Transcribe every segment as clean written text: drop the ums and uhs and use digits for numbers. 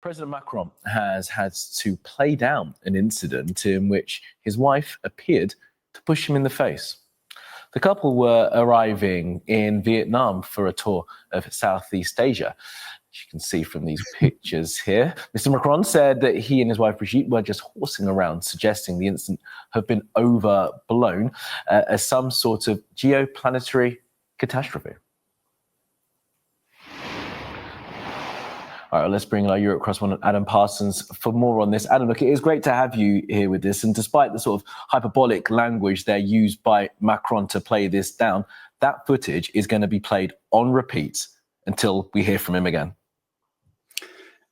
President Macron has had to play down an incident in which his wife appeared to push him in the face. The couple were arriving in Vietnam for a tour of Southeast Asia. As you can see from these pictures here, Mr. Macron said that he and his wife Brigitte were just horsing around, suggesting the incident had been overblown as some sort of geoplanetary catastrophe. All right, let's bring our Europe correspondent Adam Parsons for more on this. Adam, look, it is great to have you here with this. And despite the sort of hyperbolic language there used by Macron to play this down, that footage is going to be played on repeat until we hear from him again.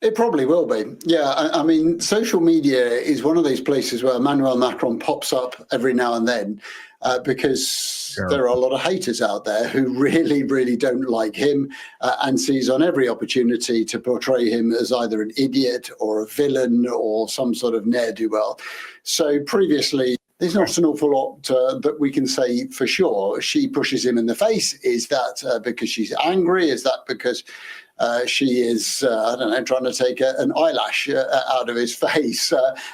It probably will be. Yeah, I mean, social media is one of these places where Emmanuel Macron pops up every now and then because there are a lot of haters out there who really, really don't like him and seize on every opportunity to portray him as either an idiot or a villain or some sort of ne'er-do-well. So previously, there's not an awful lot that we can say for sure. She pushes him in the face. Is that because she's angry? Is that because she is, I don't know, trying to take an eyelash out of his face?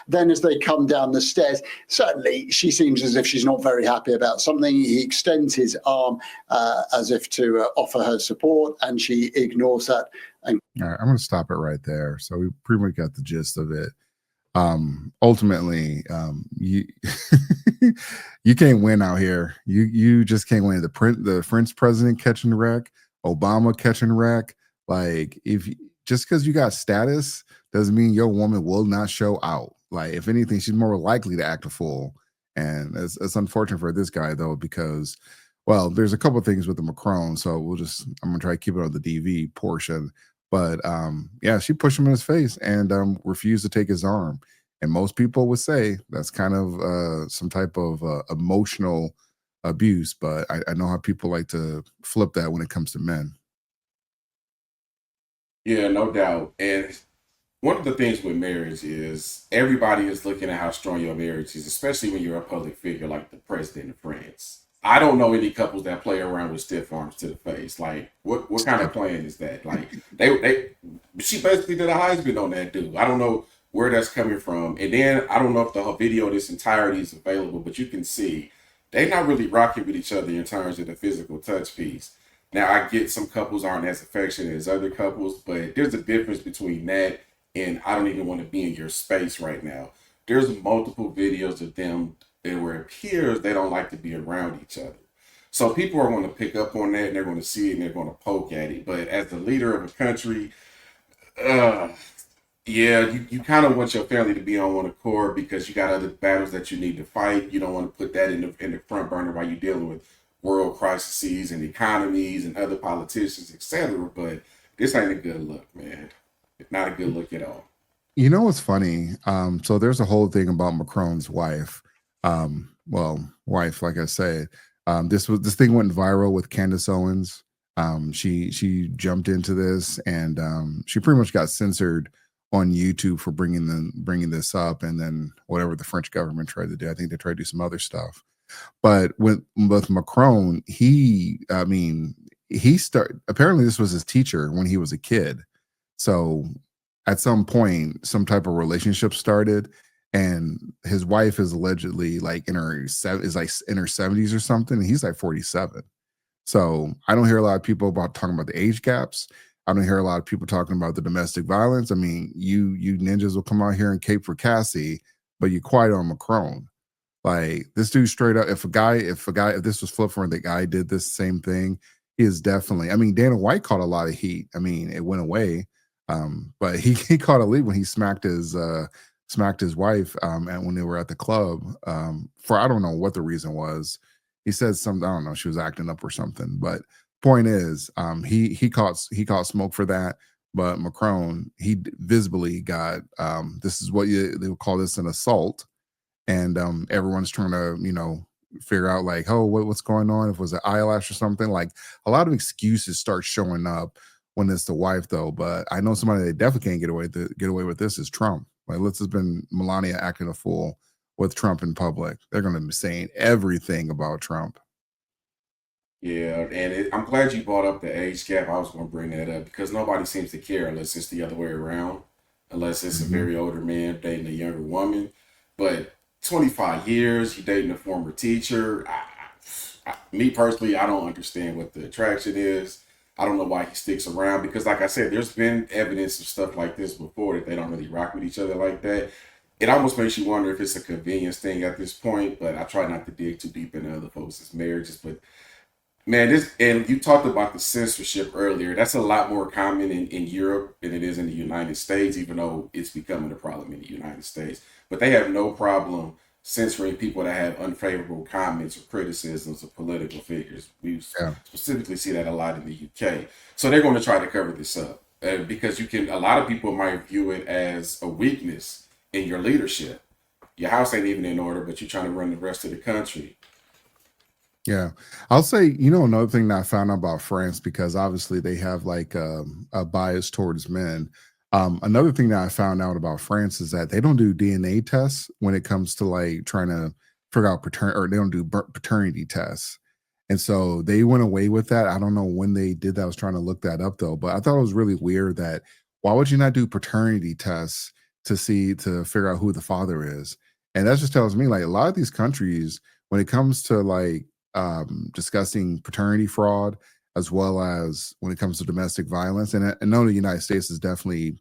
Then as they come down the stairs, certainly she seems as if she's not very happy about something. He extends his arm as if to offer her support, and she ignores that. All right, I'm going to stop it right there. So we pretty much got the gist of it. Ultimately, you you can't win out here. You just can't win. The French president catching the wreck, Obama catching the wreck. Like, if just because you got status doesn't mean your woman will not show out. Like, if anything, she's more likely to act a fool. And it's unfortunate for this guy though, because, well, there's a couple of things with the Macron. So I'm gonna try to keep it on the DV portion. But yeah, she pushed him in his face and refused to take his arm. And most people would say that's kind of some type of emotional abuse. But I know how people like to flip that when it comes to men. Yeah, no doubt. And one of the things with marriage is everybody is looking at how strong your marriage is, especially when you're a public figure like the president of France. I don't know any couples that play around with stiff arms to the face. Like, what kind of plan is that? Like, she basically did a Heisman on that dude. I don't know where that's coming from. And then I don't know if the whole video in its entirety is available, but you can see they're not really rocking with each other in terms of the physical touch piece. Now, I get some couples aren't as affectionate as other couples, but there's a difference between that and I don't even want to be in your space right now. There's multiple videos of them where it appears they don't like to be around each other. So people are going to pick up on that and they're going to see it and they're going to poke at it. But as the leader of a country, yeah, you kind of want your family to be on one accord because you got other battles that you need to fight. You don't want to put that in the front burner while you're dealing with world crises and economies and other politicians, etc. But this ain't a good look, man. It's not a good look at all. You know what's funny? So there's a whole thing about Macron's wife. Wife, like I said, this thing went viral with Candace Owens. She jumped into this and she pretty much got censored on YouTube for bringing this up, and then whatever the French government tried to do, I think they tried to do some other stuff. But with Macron, apparently this was his teacher when he was a kid. So at some point, some type of relationship started, and his wife is allegedly like in her 70s or something, and he's like 47. So I don't hear a lot of people talking about the age gaps. I don't hear a lot of people talking about the domestic violence. I mean, you ninjas will come out here and cape for Cassie, but you quiet on Macron. Like, this dude straight up, if this was flipped and the guy did this same thing, he is definitely, I mean, Dana White caught a lot of heat. I mean, it went away. But he caught a lead when he smacked his wife and when they were at the club for I don't know what the reason was. He said something, I don't know, she was acting up or something. But point is, he caught smoke for that. But Macron, he visibly got this is what they would call this an assault. And everyone's trying to, figure out like, oh, what's going on? If it was an eyelash or something. Like, a lot of excuses start showing up when it's the wife, though. But I know somebody that definitely can't get away with this is Trump. Like, this has been Melania acting a fool with Trump in public. They're going to be saying everything about Trump. Yeah, and I'm glad you brought up the age gap. I was going to bring that up because nobody seems to care unless it's the other way around. unless it's a Mhm. very older man dating a younger woman. But 25 years, you dating a former teacher. Me personally, I don't understand what the attraction is. I don't know why he sticks around because, like I said, there's been evidence of stuff like this before that they don't really rock with each other like that. It almost makes you wonder if it's a convenience thing at this point, but I try not to dig too deep into other folks' marriages. But man, this and you talked about the censorship earlier. That's a lot more common in Europe than it is in the United States, even though it's becoming a problem in the United States. But they have no problem censoring people that have unfavorable comments or criticisms of political figures. We Yeah. specifically see that a lot in the UK. So they're going to try to cover this up because you can. A lot of people might view it as a weakness in your leadership. Your house ain't even in order, but you're trying to run the rest of the country. Yeah. I'll say, another thing that I found out about France, because obviously they have like a bias towards men. Another thing that I found out about France is that they don't do DNA tests when it comes to like trying to figure out paternity, or they don't do paternity tests. And so they went away with that. I don't know when they did that. I was trying to look that up though, but I thought it was really weird that why would you not do paternity tests to figure out who the father is? And that just tells me like a lot of these countries, when it comes to like discussing paternity fraud, as well as when it comes to domestic violence. And I know the United States is definitely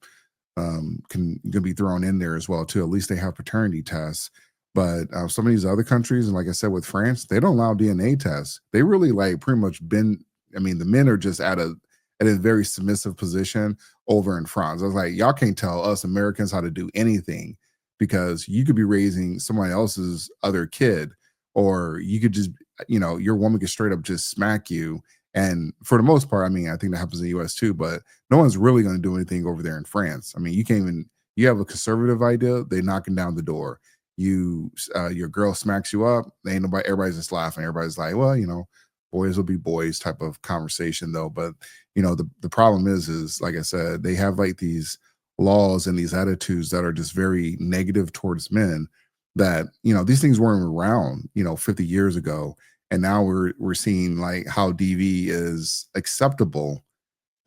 can be thrown in there as well too. At least they have paternity tests. But some of these other countries, and like I said with France, they don't allow DNA tests. They really like pretty much been. I mean, the men are just at a very submissive position over in France. I was like, y'all can't tell us Americans how to do anything because you could be raising somebody else's other kid, or you could just your woman could straight up just smack you. And for the most part, I mean, I think that happens in the US too, but no one's really going to do anything over there in France. I mean, you can't even, you have a conservative idea, they knocking down the door. Your girl smacks you up, they ain't nobody, everybody's just laughing. Everybody's like, well, boys will be boys type of conversation though. But the problem is like I said, they have like these laws and these attitudes that are just very negative towards men, that these things weren't around 50 years ago, and now we're seeing like how DV is acceptable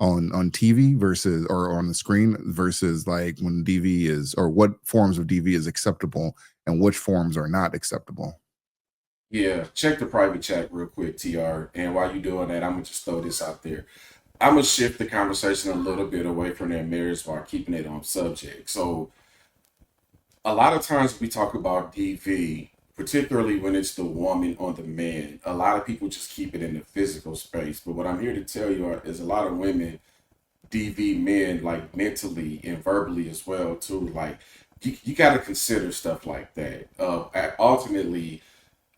on TV versus, or on the screen, versus like when DV is, or what forms of DV is acceptable and which forms are not acceptable. Yeah, check the private chat real quick, TR. And while you're doing that, I'm gonna just throw this out there. I'm gonna shift the conversation a little bit away from their marriage while keeping it on subject. So a lot of times we talk about DV, particularly when it's the woman on the man. A lot of people just keep it in the physical space. But what I'm here to tell you is a lot of women DV men like mentally and verbally as well too. Like you got to consider stuff like that. Ultimately,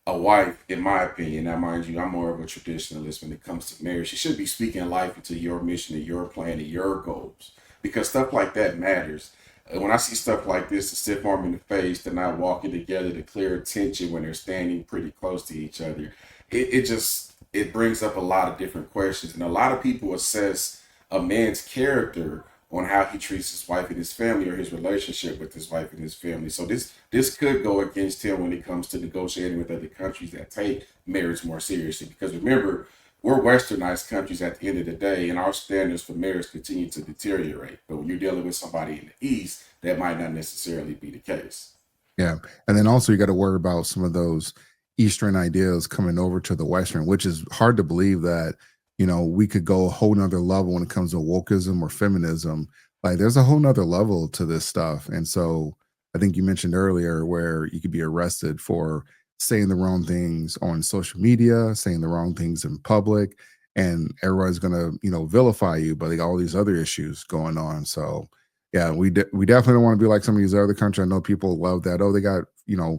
a wife, in my opinion, now mind you, I'm more of a traditionalist when it comes to marriage. She should be speaking life into your mission and your plan and your goals because stuff like that matters. When I see stuff like this, the stiff arm in the face, they're not walking together, the clear attention when they're standing pretty close to each other, it just it brings up a lot of different questions, and a lot of people assess a man's character on how he treats his wife and his family, or his relationship with his wife and his family. So this could go against him when it comes to negotiating with other countries that take marriage more seriously. Because remember, we're westernized countries at the end of the day, and our standards for marriage continue to deteriorate. But when you're dealing with somebody in the East, that might not necessarily be the case. Yeah. And then also you got to worry about some of those Eastern ideas coming over to the Western, which is hard to believe that, we could go a whole nother level when it comes to wokeism or feminism. Like there's a whole nother level to this stuff. And so I think you mentioned earlier where you could be arrested for saying the wrong things on social media, saying the wrong things in public, and everybody's going to, vilify you, but they got all these other issues going on. So yeah, we definitely don't want to be like some of these other countries. I know people love that. Oh, they got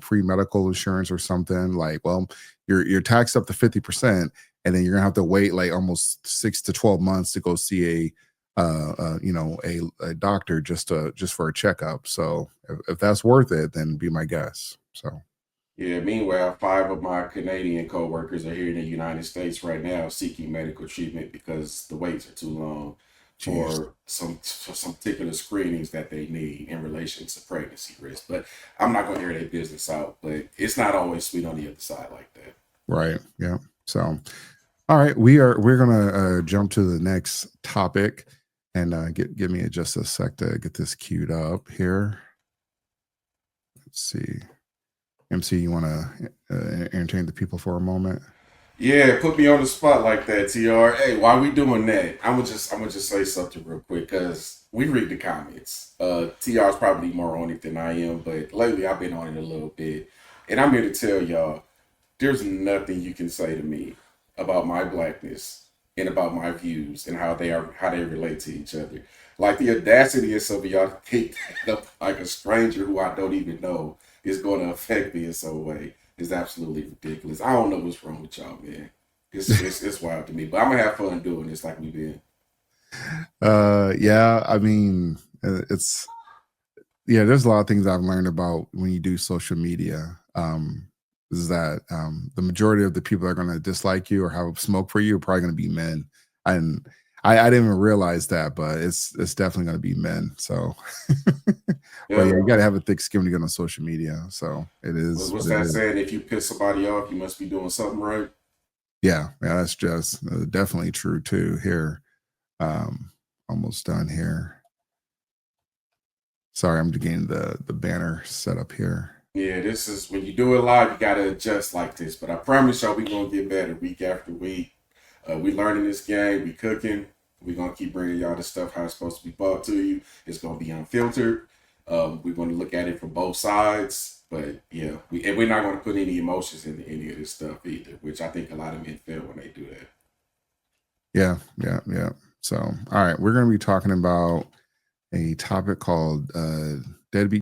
free medical insurance or something. Like, well, you're taxed up to 50%, and then you're gonna have to wait like almost 6 to 12 months to go see a doctor just for a checkup. So if that's worth it, then be my guest. So Yeah, meanwhile, 5 of my Canadian coworkers are here in the United States right now seeking medical treatment because the waits are too long geez. for some particular screenings that they need in relation to pregnancy risk. But I'm not going to hear their business out, but it's not always sweet on the other side like that. Right. Yeah. So all right, we're gonna jump to the next topic, And give me just a sec to get this queued up here. Let's see. MC, you want to entertain the people for a moment? Yeah, put me on the spot like that, TR. Hey, why we doing that? I'm gonna just say something real quick because we read the comments. TR's probably more on it than I am, but lately I've been on it a little bit, and I'm here to tell y'all, there's nothing you can say to me about my blackness and about my views and how they relate to each other. Like the audacity of some of y'all to think that like a stranger who I don't even know is going to affect me in some way is absolutely ridiculous. I don't know what's wrong with y'all, man. It's wild to me, but I'm gonna have fun doing this like we've been. Yeah, I mean, there's a lot of things I've learned about when you do social media. Is that the majority of the people that are going to dislike you or have smoke for you are probably going to be men, and I didn't even realize that, but it's definitely going to be men. So, but yeah, you got to have a thick skin to get on social media. So it is. What's that saying? If you piss somebody off, you must be doing something right. Yeah, that's just definitely true too. Here, almost done here. Sorry, I'm getting the banner set up here. Yeah, this is when you do it live, you gotta adjust like this. But I promise y'all, we gonna get better week after week. We learning this game, we cooking. We gonna keep bringing y'all the stuff how it's supposed to be brought to you. It's gonna be unfiltered. We're gonna look at it from both sides. But yeah, we're not gonna put any emotions into any of this stuff either, which I think a lot of men feel when they do that. Yeah. So, all right, we're gonna be talking about a topic called deadbeat